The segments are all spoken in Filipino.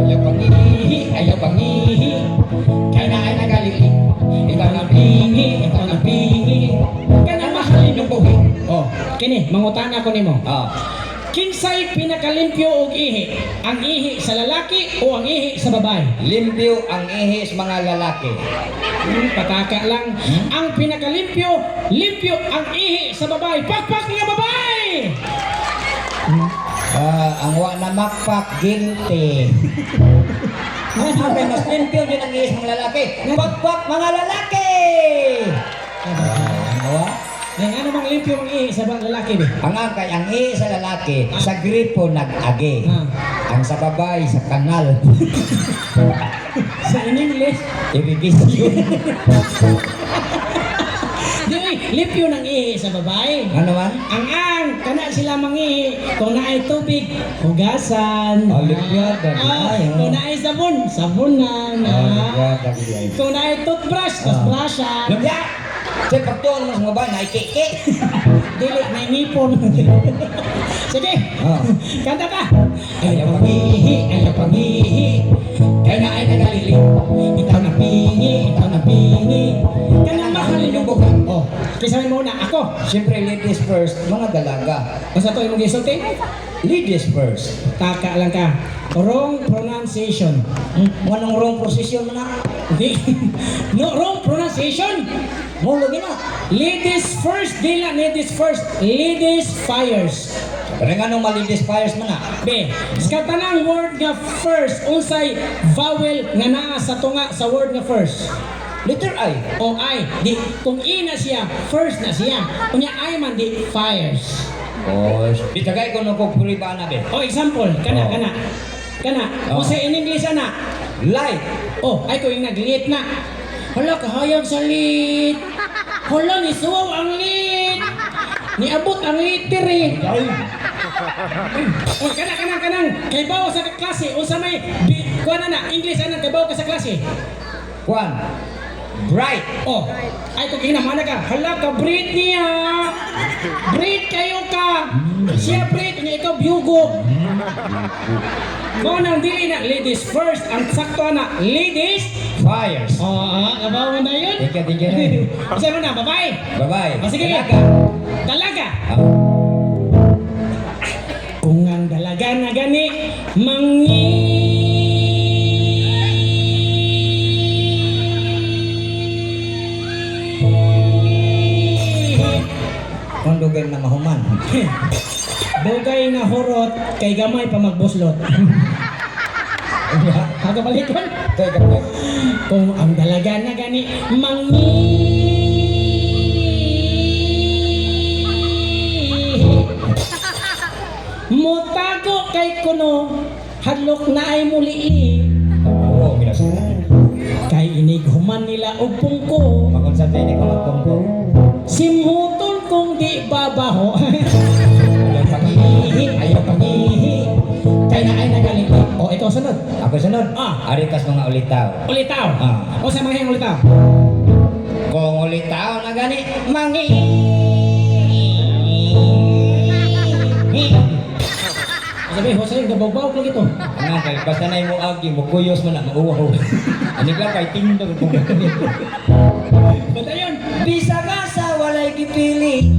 Ayaw pangihi, ayaw pangihi. Kaya na ay nagalili. Ikaw na pingi, ikaw na pingi. Kaya na mahalin ng buhi. Oh, kini, mangutana ko nimo. Kinsay pinakalimpyo og ihi? Ang ihi sa lalaki o ang ihi sa babae? Limpyo ang ihi sa mga lalaki. Pataka lang. Ang pinakalimpyo, limpyo ang ihi sa babae. Pakpak nga babae! Ang wa na makpak, guilty. Ang mas limpyo din ang ihi sa mga lalaki. Pakpak mga lalaki! Ang wa? Ano bang limpyo ang ihi sa bang lalaki? Ang angkay, ang ihi sa lalaki, sa gripo nag-agi. Ang sa babae, sa kanal. Sa English? Irrigation. Di, limpyo ng ihi sa babae. Ano man? Ang kana sila mangihi kung naay tubig, hugasan. Limpyada. Kung naay sabon, sabunan. Kung naay toothbrush, toothbrushan. Lumpya! Sa pagtuon mo sa mga ba, naikiki. Dili, may ngipon. Sige, kanta ka. Ayaw Ayaw pangihi. Kaya na ay nagalili. Ikaw na pingi, ikaw na pingi. Kaya na mahalin yung buka. Oh, kisa mo na ako. Siyempre, ladies first, mga dalaga. Basta to yung gisulti? Ladies first. Taka lang ka. Wrong pronunciation. Anong wrong position mo na? Hindi. No, wrong pronunciation. Mo lagi na. Ladies first, dila ladies first. Ladies fires. Pero nga nung ma-ladies fires mo na. B. Sa tanang word nga first, unsay vowel nga naa sa tunga sa word nga first. Letter I. O I. Di, kung I na siya, first na siya. Kung niya I man, di fires. Oh, bitagay ko nung kukuri ba na be? O example, kana, Oh. kana. Kana, kung sa in English ana, Light. oh, ay ko yung nag-lit na. Hala, kahayag sa lit. Hala, ni suwaw ang lit. Niabot ang liter eh. Oh, kanang. Kay bawo sa klase. O sa may, kuha na, English ana, kay bawo ka sa klase. One. Bright. Oh, ay kung hinamana ka. Hala, ka breed niya. Breed kayo ka. Siya breed, niya ikaw biyugo. Kung nang dili na, ladies first. Ang sakto na, ladies. Fires. Nabawa na yun. Tika. Bye Kasi mo na, babae. bye. O sige. Dalaga. Dalaga. Kung ang dalaga na gani, Kondugan na mahuman. Dugay na horot, kay gamay pa magbuslot. Haga balikon. Teka. Kung ang dalaga na gani, mutago kay kuno, hadlok na ay muli. Oo, minasunod. Kay inighuman nila og pungko. Makonsante ni ko magpungko. Simhutol kung di babaho. Ayaw pangihi. Kay na ay nagaling. O, ikaw sunod. Ako sunod. Arikas mga ulitaw. Ulitaw. O sa mga hiyang ulitaw. Kung ulitaw na gani, Sabi, Jose, gabaw-baw ko ito. Ano kay basta na mo agi mo kuyos mo na mauwaw. Ani ka kay tindog kung Basta yun. bisa ka sa walay gipili.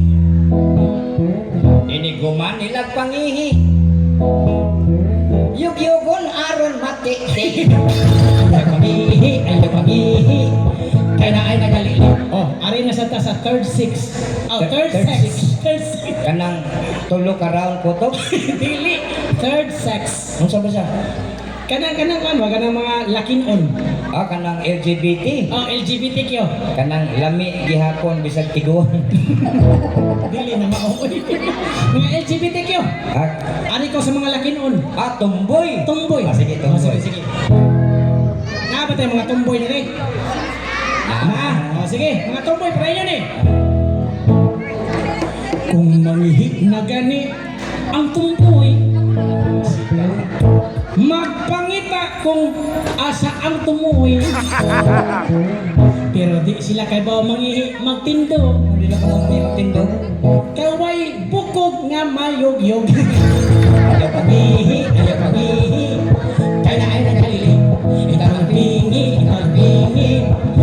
Iniguman ilag pangihi. Yug-yugon aron mati. Ayaw pangihi. Kaya na ay nagalili. Oh, ari na sa third six. Oh, third sex. Third sex. Kanang tulo ka round putok. Dili. Third sex. Unsa ba siya? Kanang mga lakinon. Kanang LGBT. Oh, LGBTQ. Kanang lami gihapon bisag tiguan. Dili na maoy. Mga LGBTQ. Ari ko sa mga lakinon. Tumboy. Tumboy. Sige, tumboy. Sige. Ba tayo mga tumboy na rin? Sige, mga tumboy, para yun eh. Kung manghihik na gani ang tumboy, magpangita kung asa ang tumuoy. Pero di sila kay ba mangihi magtindo. Hindi na ka lang may magtindo. Kaway bukog nga mayog-yog. Ayaw pangihi, ayaw pangihi. Kaya na ay nagalili. Ikaw ang pingi, ikaw ang pingi.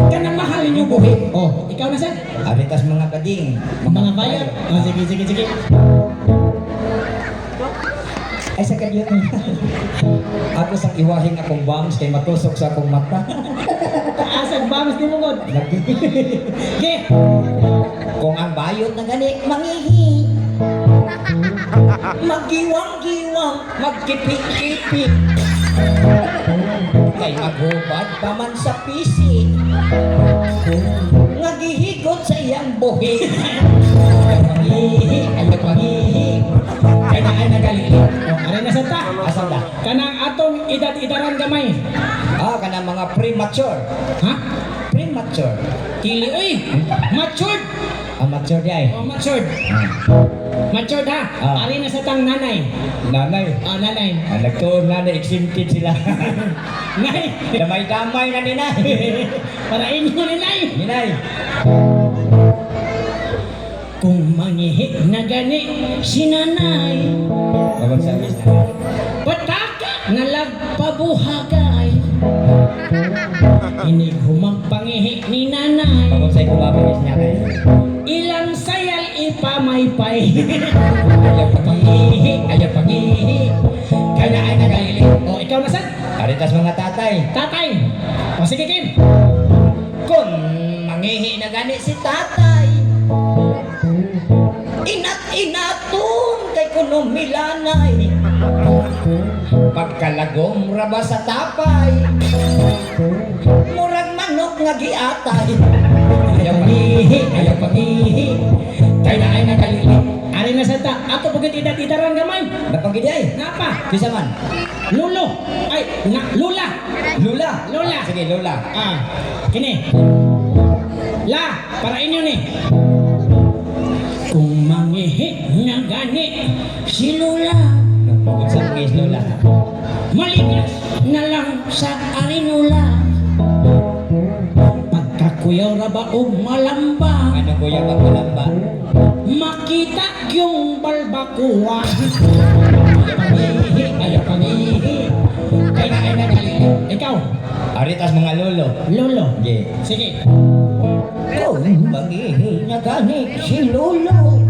Ka na mahalin yung buhi. Oh, ikaw na sir. Aritas mga kading. Mga bayad. Oh, sige, sige, sige. Ay sa kadyot niya. Ako sa iwahing akong bangs kay matusok sa akong mata. Asag bangs di mo god. Lagi. Okay. Kung ang bayot na gani, mangihi. Magiwang-giwang, magkipik-kipik. Kay maghubad pa man sa pisi. Ngagihigot sa iyang buhi. Ayaw pangihi, ayaw pangihi. Kaya na ay nagalili. Oh, aray na santa. Asan na? Kanang atong edad-edaran gamay. Kana mga premature. Ha? Premature. Kili, uy! Matured! Amateur di ay. Oh, matured. Matured ha? Ah. Ari na sa tang nanay. Nanay. Ah, nanay. Nagtuon na exempted sila. Nay! Damay-damay na ni Nay. Para inyo ni nay! Ninay. Kung mangihi na gani si nanay, Babang sabis na. pataka na lagpabuhagay. Inig humagpangihi ni nanay, Babang say kumabagis niya kay. ilang sayal ipamaypay. Ayaw pangihi, ayaw pangihi. Kaya ay nagalili. O, ikaw na saan? Aritas mga tatay. Tatay! O, sige Kim! Kung mangihi na gani si tatay. Inat-inaton kay kuno milanay. Pagkalagom raba sa tapay. Murag manok nga giatay. Ayaw pangihi, ayaw pangihi. Kaya ay nagalili. Ari na sa ta, ato pagkat edad-edaran gamay. Napagidi ay. Napa? Kisa man. Lulo! Ay, lula! Lula. Lula. Sige, Lula. Ah, kini. La, para inyo ni. Kung mangihi na gani si Lula, Nagmugod sa ngis Lula. maligas na lang sa arinula. Pagkakuyaw ra ba o malamba, Ano kuya ba kulamba? makita yung balbakuwa. Ayaw pangihi. Kaya na ay nagalili. Ikaw, Aritas mga lolo. Lolo. Okay. Sige. Kung mangihi na gani si Lolo,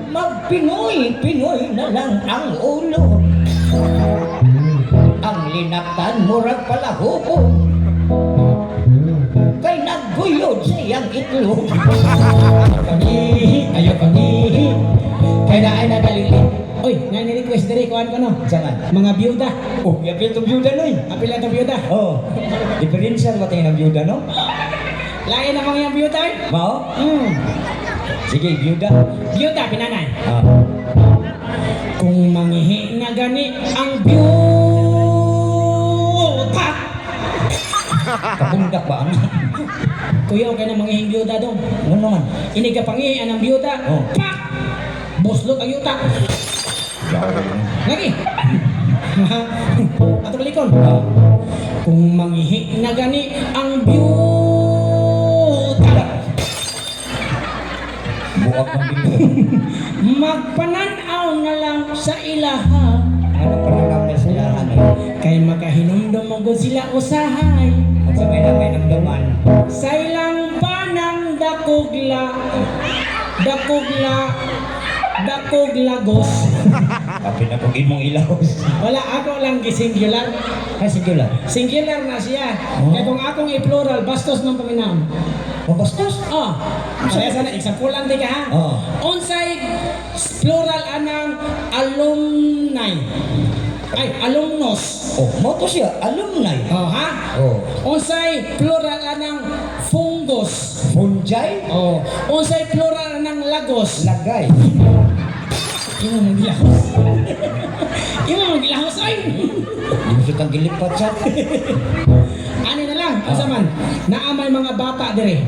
magpinoy-pinoy na lang ang ulo. Ang linaktan murag palahuko, kay nagguyod sa iyang itlog. Pangihi, ayaw pangihi. Kaya na ay nagalili. Oy, nga ni-request diri kuan ko no. Saan? Mga byuda. Oh, yapil itong byuda no eh. Apil ang byuda. Oh, diferensya ba tayo ng byuda no? Lain namang yung byuda. Mao? Hmm. Sige, byuda. Byuda pinanay. Ah. Kung mangihi na gani ang byuda. Kabundak ba? Kuya, okay na mangihing byuda dong. Ano naman? Ini ka pangihi ang byuda. Oh. Pak! Boslot ang yuta. Lagi. Ato balikon. Ah. Kung mangihi na gani ang byuda, Buak ng byuda. magpananaw na lang sa ilaha. Ano pa lang namin sila? Ano? Kay makahinumdum mo gud sila usahay. At sa may namdaman. Sa ilang panang dakugla, dakuglagos. Kapit na kung imong ilahos. Wala ako lang gisingular. Ay, sige lang. Singular na siya. Oh. Kaya kung akong i-plural, bastos ng paminaw. Mabastos? Oh, kaya sana example lang di ka ha. Oh. Unsay plural anang alumni. Ay, alumnos. Oh, mo to siya. Alumni. Oh, ha? Oh. Unsay plural anang fungus. Fungi? Oh, unsay plural anang lagos. Lagay. Imo mong gilahos. Imo mong gilahos ay. Lusot ang gilipat siya. Ano na lang, asa man, naamay mga bata dire.